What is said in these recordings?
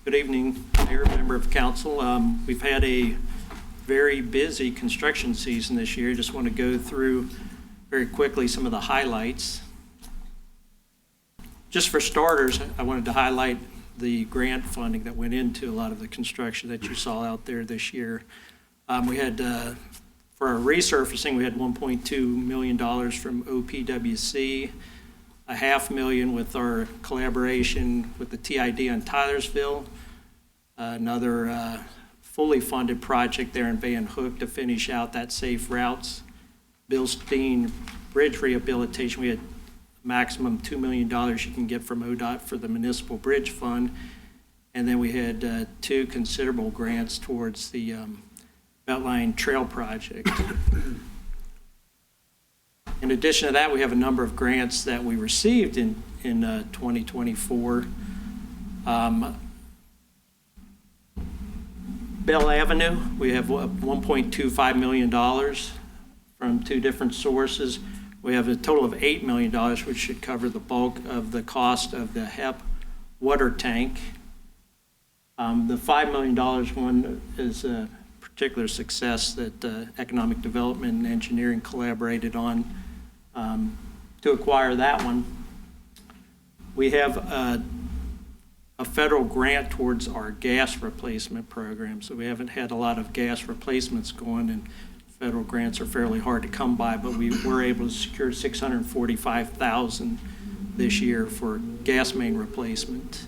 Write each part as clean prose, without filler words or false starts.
Good evening, Mayor, member of council. We've had a very busy construction season this year. Just want to go through very quickly some of the highlights. Just for starters, I wanted to highlight the grant funding that went into a lot of the construction that you saw out there this year. We had, for our resurfacing, we had $1.2 million from OPWC, $500,000 with our collaboration with the TID on Tylersville, another fully funded project there in Van Hook to finish out that safe routes. Bilstein Bridge rehabilitation, we had maximum $2 million you can get from ODOT for the Municipal Bridge Fund. And then we had two considerable grants towards the Beltline Trail Project. In addition to that, we have a number of grants that we received in 2024. Bell Avenue, we have $1.25 million from two different sources. We have a total of $8 million, which should cover the bulk of the cost of the HEP water tank. The $5 million one is a particular success that Economic Development and Engineering collaborated on to acquire that one. We have a federal grant towards our gas replacement program, so we haven't had a lot of gas replacements going, and federal grants are fairly hard to come by, but we were able to secure $645,000 this year for gas main replacement.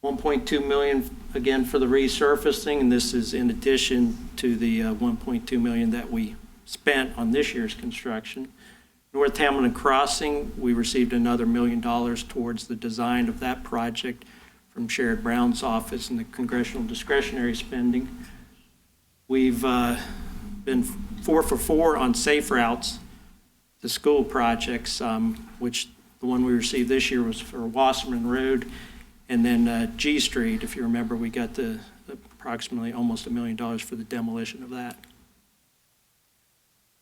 $1.2 million again for the resurfacing, and this is in addition to the $1.2 million that we spent on this year's construction. North Hamilton Crossing, we received another $1 million towards the design of that project from Sherrod Brown's office and the congressional discretionary spending. We've been 4 for 4 on safe routes to school projects, which the one we received this year was for Wasserman Road, and then G Street. If you remember, we got the approximately almost $1 million for the demolition of that.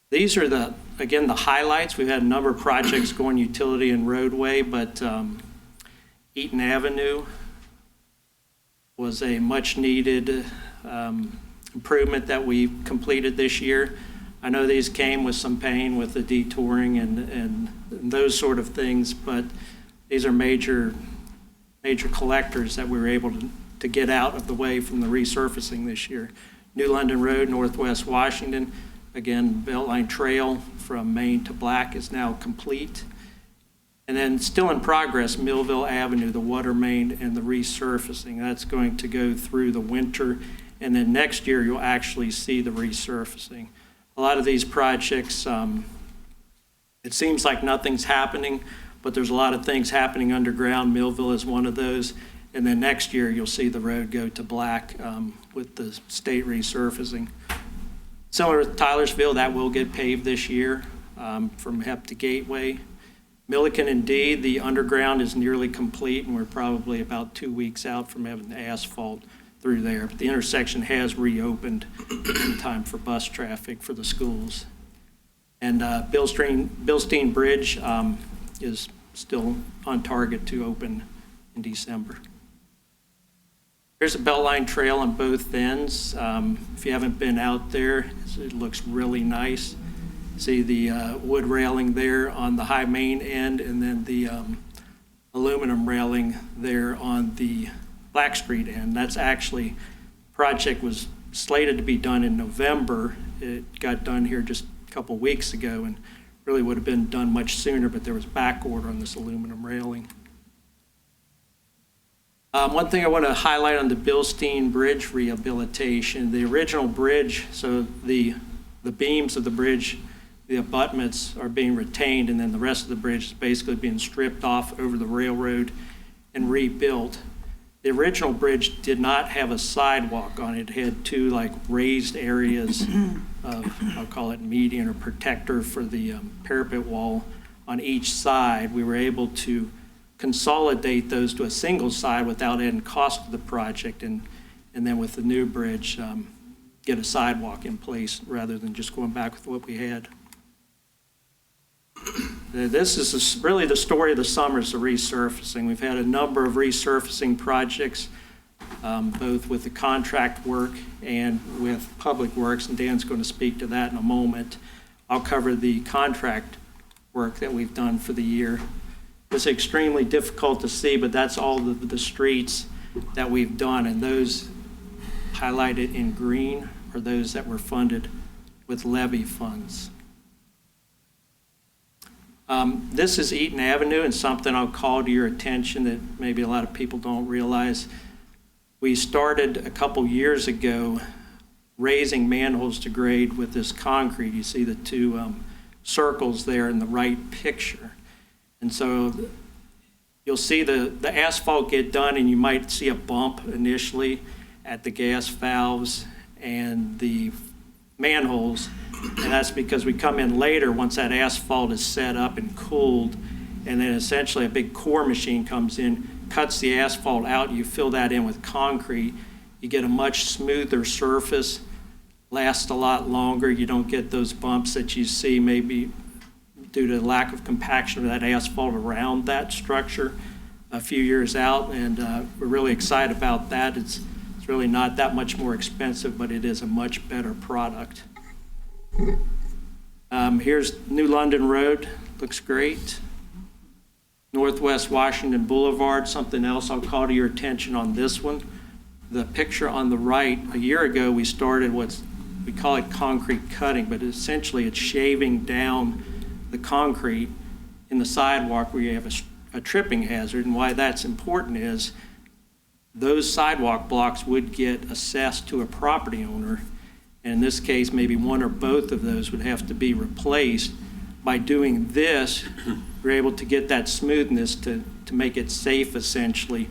These are again the highlights. We've had a number of projects going utility and roadway, but Eaton Avenue was a much needed improvement that we completed this year. I know these came with some pain with the detouring and those sort of things, but these are major collectors that we were able to get out of the way from the resurfacing this year. New London Road, Northwest Washington, again, Beltline Trail from Main to Black is now complete. And then still in progress, Millville Avenue, the water main and the resurfacing. That's going to go through the winter, and then next year you'll actually see the resurfacing. A lot of these projects, it seems like nothing's happening, but there's a lot of things happening underground. Millville is one of those. And then next year you'll see the road go to black with the state resurfacing. Similar with Tylersville, that will get paved this year from HEP to Gateway. Milliken and D, the underground is nearly complete, and we're probably about 2 weeks out from having the asphalt through there. But the intersection has reopened in time for bus traffic for the schools. And Bilstein Bridge is still on target to open in December. There's a Beltline Trail on both ends. If you haven't been out there, it looks really nice. See the wood railing there on the high main end, and then the aluminum railing there on the Black Street end. That's actually, project was slated to be done in November. It got done here just a couple weeks ago and really would have been done much sooner, but there was back order on this aluminum railing. One thing I want to highlight on the Bilstein Bridge rehabilitation, the original bridge, so the beams of the bridge, the abutments are being retained, and then the rest of the bridge is basically being stripped off over the railroad and rebuilt. The original bridge did not have a sidewalk on it. It had two raised areas of, I'll call it median or protector for the parapet wall on each side. We were able to consolidate those to a single side without adding cost to the project, and then with the new bridge, get a sidewalk in place rather than just going back with what we had. This is really the story of the summer is the resurfacing. We've had a number of resurfacing projects, both with the contract work and with public works, and Dan's going to speak to that in a moment. I'll cover the contract work that we've done for the year. It's extremely difficult to see, but that's all the streets that we've done, and those highlighted in green are those that were funded with levy funds. This is Eaton Avenue, and something I'll call to your attention that maybe a lot of people don't realize. We started a couple years ago raising manholes to grade with this concrete. You see the two circles there in the right picture. And so you'll see the asphalt get done, and you might see a bump initially at the gas valves and the manholes. And that's because we come in later once that asphalt is set up and cooled, and then essentially a big core machine comes in, cuts the asphalt out, you fill that in with concrete, you get a much smoother surface, lasts a lot longer, you don't get those bumps that you see maybe due to lack of compaction of that asphalt around that structure a few years out, and we're really excited about that. It's really not that much more expensive, but it is a much better product. Here's New London Road, looks great. Northwest Washington Boulevard, something else I'll call to your attention on this one. The picture on the right, a year ago we started we call it concrete cutting, but essentially it's shaving down the concrete in the sidewalk where you have a tripping hazard. And why that's important is those sidewalk blocks would get assessed to a property owner. And in this case, maybe one or both of those would have to be replaced. By doing this, we're able to get that smoothness to make it safe essentially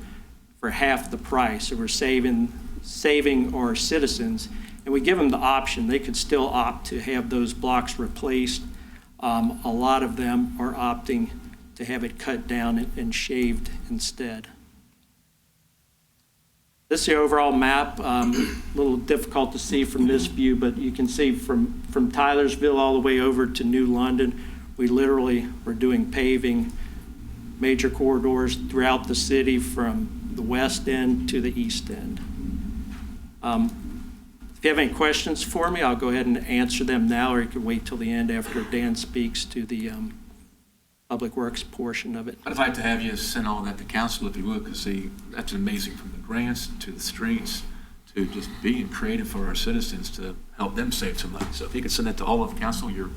for half the price. So we're saving our citizens, and we give them the option. They could still opt to have those blocks replaced. A lot of them are opting to have it cut down and shaved instead. This is the overall map. A little difficult to see from this view, but you can see from Tylersville all the way over to New London, we literally were doing paving major corridors throughout the city from the west end to the east end. If you have any questions for me, I'll go ahead and answer them now, or you can wait till the end after Dan speaks to the Public Works portion of it. I'd like to have you send all that to council if you would, because that's amazing, from the grants to the streets to just being creative for our citizens to help them save some money. So if you could send that to all of council, your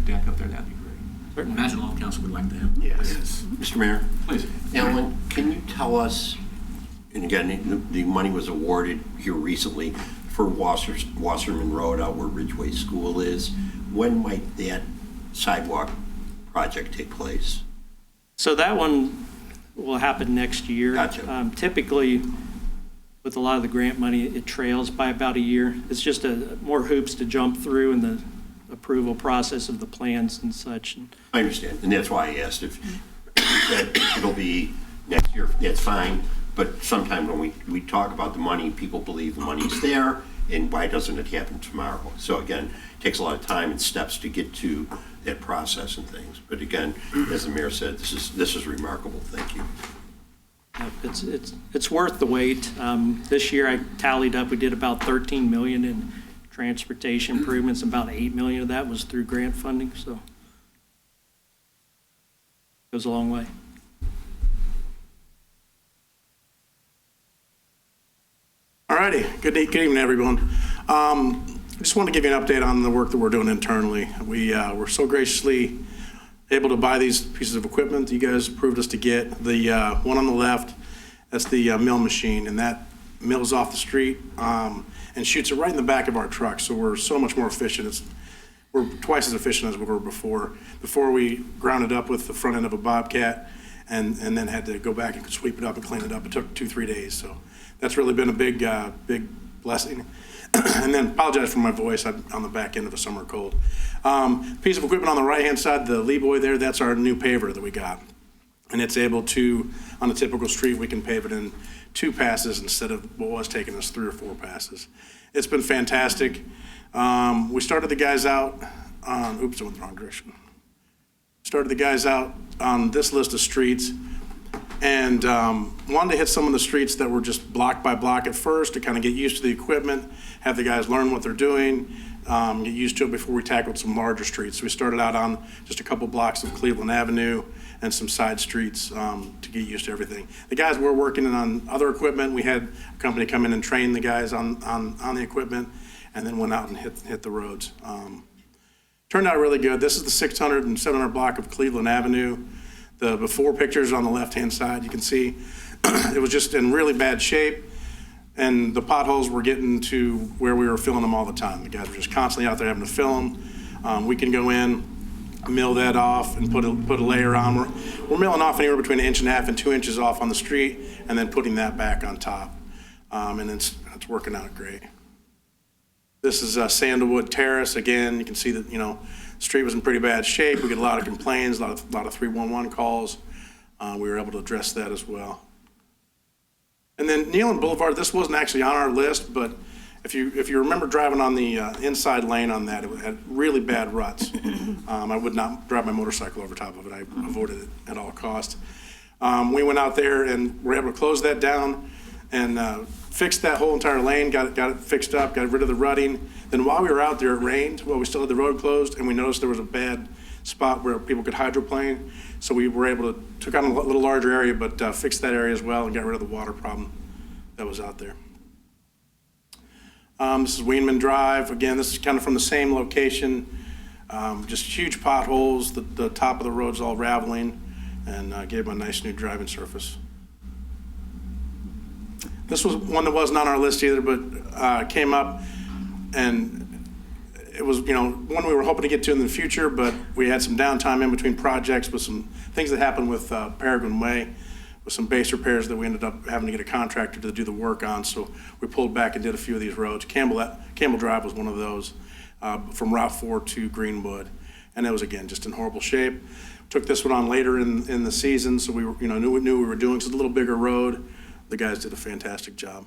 deck up there, that'd be great. Certainly. Imagine all of council would like to have. Yes. Mr. Mayor? Please. Alan, can you tell us, and again, the money was awarded here recently for Wasserman Road out where Ridgeway School is. When might that sidewalk project take place? So that one will happen next year. Gotcha. Typically, with a lot of the grant money, it trails by about a year. It's just more hoops to jump through in the approval process of the plans and such. I understand, and that's why I asked if you said it'll be next year. That's fine, but sometimes when we talk about the money, people believe the money's there, and why doesn't it happen tomorrow? So again, it takes a lot of time and steps to get to that process and things. But again, as the mayor said, this is remarkable. Thank you. It's worth the wait. This year I tallied up, we did about 13 million in transportation improvements. About 8 million of that was through grant funding, so it goes a long way. All righty. Good evening, everyone. I just want to give you an update on the work that we're doing internally. We were so graciously able to buy these pieces of equipment that you guys approved us to get. The one on the left, that's the mill machine, and that mills off the street and shoots it right in the back of our truck. So we're so much more efficient. We're twice as efficient as we were before. Before we ground it up with the front end of a Bobcat and then had to go back and sweep it up and clean it up. It took 2-3 days. So that's really been a big blessing. And then apologize for my voice. I'm on the back end of a summer cold. Piece of equipment on the right-hand side, the Lee Boy there, that's our new paver that we got. And it's able to, on a typical street, we can pave it in 2 passes instead of what was taking us 3 or 4 passes. It's been fantastic. We started the guys out on, oops, I went the wrong direction. started the guys out on this list of streets, and wanted to hit some of the streets that were just block by block at first to kind of get used to the equipment, have the guys learn what they're doing, get used to it before we tackled some larger streets. So we started out on just a couple blocks of Cleveland Avenue and some side streets to get used to everything. The guys were working on other equipment. We had a company come in and train the guys on the equipment, and then went out and hit the roads. Turned out really good. This is the 600 and 700 block of Cleveland Avenue. The before pictures on the left-hand side, you can see it was just in really bad shape, and the potholes were getting to where we were filling them all the time. The guys were just constantly out there having to fill them. We can go in, mill that off, and put a layer on. We're milling off anywhere between 1.5 inches and 2 inches off on the street, and then putting that back on top. And it's working out great. This is Sandalwood Terrace. Again, you can see that, the street was in pretty bad shape. We get a lot of complaints, a lot of 311 calls. We were able to address that as well. And then Nealon Boulevard, this wasn't actually on our list, but if you remember driving on the inside lane on that, it had really bad ruts. I would not drive my motorcycle over top of it. I avoided it at all costs. We went out there and were able to close that down and fixed that whole entire lane, got it fixed up, got rid of the rutting. Then while we were out there, it rained. Well, we still had the road closed, and we noticed there was a bad spot where people could hydroplane. So we were able to took on a little larger area, but fixed that area as well and got rid of the water problem that was out there. This is Weenman Drive. Again, this is kind of from the same location. Just huge potholes. The top of the road's all raveling, and gave them a nice new driving surface. This was one that wasn't on our list either, but came up, and it was, one we were hoping to get to in the future, but we had some downtime in between projects with some things that happened with Peregrine Way, with some base repairs that we ended up having to get a contractor to do the work on. So we pulled back and did a few of these roads. Campbell Drive was one of those, from Route 4 to Greenwood, and it was, again, just in horrible shape. Took this one on later in the season, so we were, knew we were doing. It's a little bigger road. The guys did a fantastic job.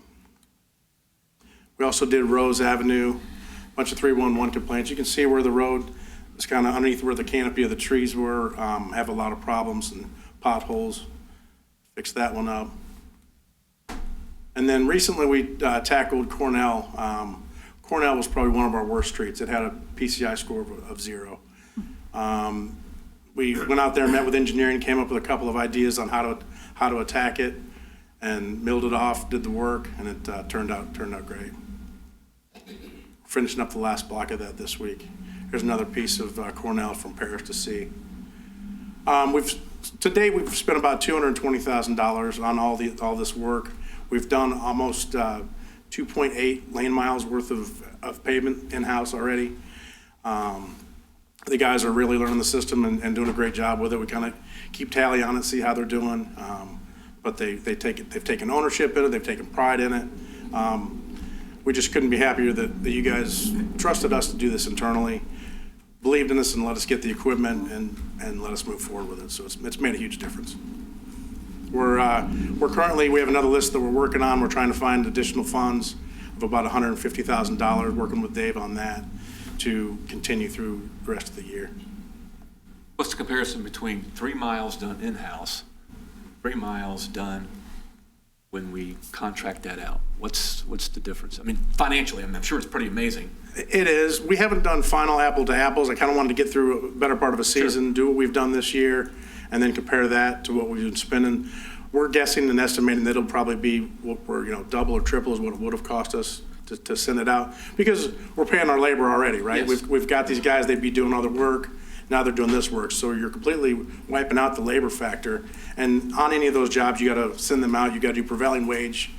We also did Rose Avenue, a bunch of 311 complaints. You can see where the road is kind of underneath where the canopy of the trees were, have a lot of problems and potholes. Fixed that one up. And then recently we tackled Cornell. Cornell was probably one of our worst streets. It had a PCI score of 0. We went out there and met with engineering, came up with a couple of ideas on how to attack it, and milled it off, did the work, and it turned out great. Finishing up the last block of that this week. Here's another piece of Cornell from Paris to see. To date, we've spent about $220,000 on all this work. We've done almost 2.8 lane miles worth of pavement in-house already. The guys are really learning the system and doing a great job with it. We kind of keep tally on it, see how they're doing. But they've taken ownership in it, they've taken pride in it. We just couldn't be happier that you guys trusted us to do this internally, believed in us, and let us get the equipment and let us move forward with it. So it's made a huge difference. We're currently, we have another list that we're working on. We're trying to find additional funds of about $150,000, working with Dave on that to continue through the rest of the year. What's the comparison between 3 miles done in-house, 3 miles done when we contract that out? What's the difference? I mean, financially, I'm sure it's pretty amazing. It is. We haven't done final apple to apples. I kind of wanted to get through a better part of a season, Sure. Do what we've done this year, and then compare that to what we've been spending. We're guessing and estimating that it'll probably be what we're, double or triple is what it would have cost us to send it out, because we're paying our labor already, right? Yes. We've got these guys, they'd be doing other work. Now they're doing this work. So you're completely wiping out the labor factor. And on any of those jobs, you got to send them out. You got to do prevailing wage,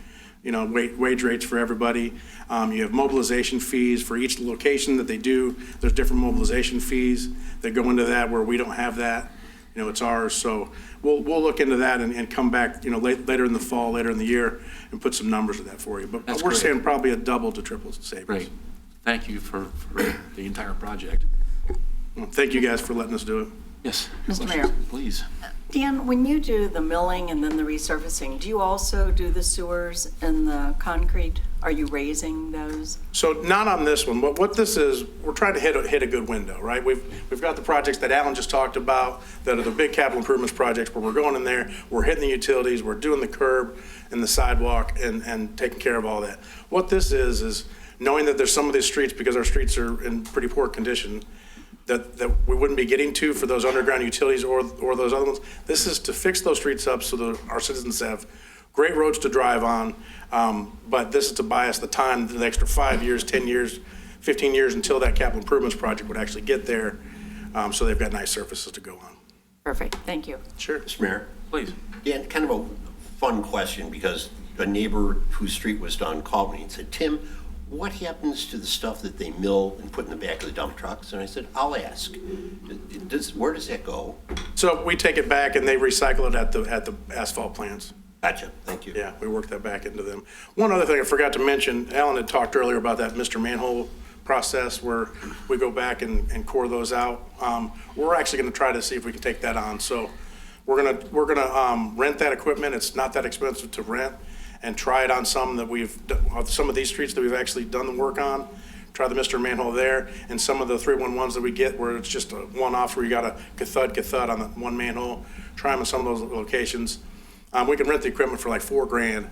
wage rates for everybody. You have mobilization fees for each location that they do. There's different mobilization fees that go into that where we don't have that. It's ours. So we'll look into that and come back, later in the fall, later in the year, and put some numbers to that for you. But That's we're great. saying probably a double to triple savings. Great. Thank you for the entire project. Well, thank you guys for letting us do it. Yes. Mr. Questions? Mayor. Please. Dan, when you do the milling and then the resurfacing, do you also do the sewers and the concrete? Are you raising those? So not on this one, but what this is, we're trying to hit a good window, right? We've got the projects that Alan just talked about that are the big capital improvements projects where we're going in there, we're hitting the utilities, we're doing the curb and the sidewalk and taking care of all that. What this is knowing that there's some of these streets, because our streets are in pretty poor condition, that we wouldn't be getting to for those underground utilities or those other ones. This is to fix those streets up so that our citizens have great roads to drive on, but this is to buy us the time, the extra 5 years, 10 years, 15 years until that capital improvements project would actually get there, so they've got nice surfaces to go on. Perfect, thank you. Sure. Mr. Mayor? Please. Dan, kind of a fun question, because a neighbor whose street was done called me and said, Tim, what happens to the stuff that they mill and put in the back of the dump trucks? And I said, I'll ask. Where does that go? So we take it back and they recycle it at the asphalt plants. Gotcha, thank you. Yeah, we work that back into them. One other thing I forgot to mention, Alan had talked earlier about that Mr. Manhole process where we go back and core those out. We're actually gonna try to see if we can take that on. So we're gonna rent that equipment. It's not that expensive to rent, and try it on some of these streets that we've actually done the work on. Try the Mr. Manhole there, and some of the 311s that we get where it's just a one-off where you got a cathud on the one manhole. Try them in some of those locations. We can rent the equipment for like $4,000,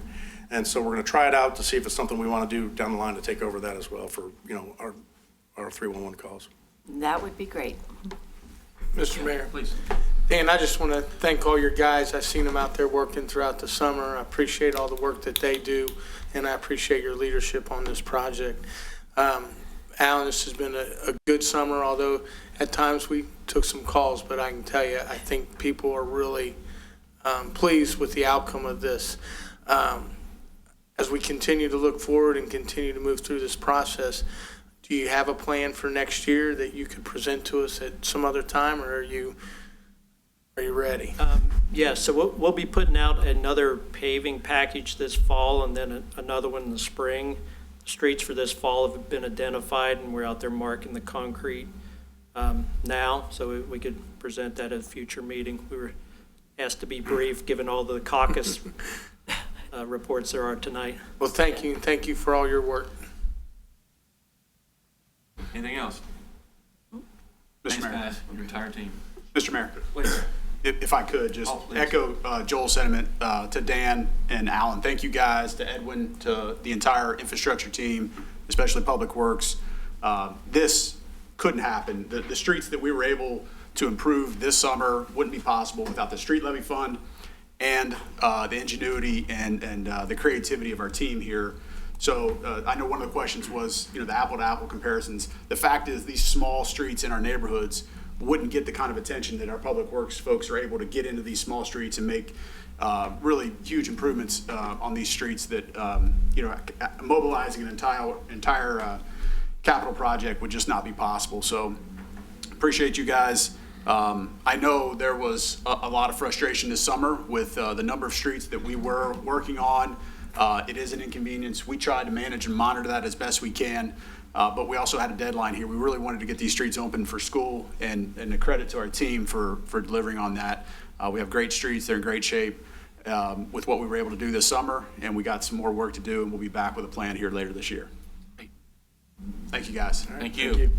and so we're gonna try it out to see if it's something we wanna do down the line to take over that as well for, our 311 calls. That would be great. Mr. Mayor. Please. Dan, I just want to thank all your guys. I've seen them out there working throughout the summer. I appreciate all the work that they do, and I appreciate your leadership on this project. Alan, this has been a good summer, although at times we took some calls, but I can tell you, I think people are really pleased with the outcome of this. As we continue to look forward and continue to move through this process, do you have a plan for next year that you could present to us at some other time, or are you ready? Yeah, so we'll be putting out another paving package this fall and then another one in the spring. Streets for this fall have been identified, and we're out there marking the concrete now, so we could present that at a future meeting. We were asked to be brief, given all the caucus reports there are tonight. Well, thank you. Thank you for all your work. Anything else? Mr. Thanks, Mayor. guys, your entire team. Mr. Mayor, Please. if I could, just Oh, please. echo Joel's sentiment to Dan and Alan. Thank you guys, to Edwin, to the entire infrastructure team, especially Public Works. This couldn't happen. The streets that we were able to improve this summer wouldn't be possible without the street levy fund and the ingenuity and the creativity of our team here. So I know one of the questions was, the apple-to-apple comparisons. The fact is, these small streets in our neighborhoods wouldn't get the kind of attention that our Public Works folks are able to get into these small streets and make really huge improvements on these streets that, mobilizing an entire capital project would just not be possible. So appreciate you guys. I know there was a lot of frustration this summer with the number of streets that we were working on. It is an inconvenience. We tried to manage and monitor that as best we can, but we also had a deadline here. We really wanted to get these streets open for school, and a credit to our team for delivering on that. We have great streets. They're in great shape with what we were able to do this summer, and we got some more work to do, and we'll be back with a plan here later this year. Thank you, guys. Thank you.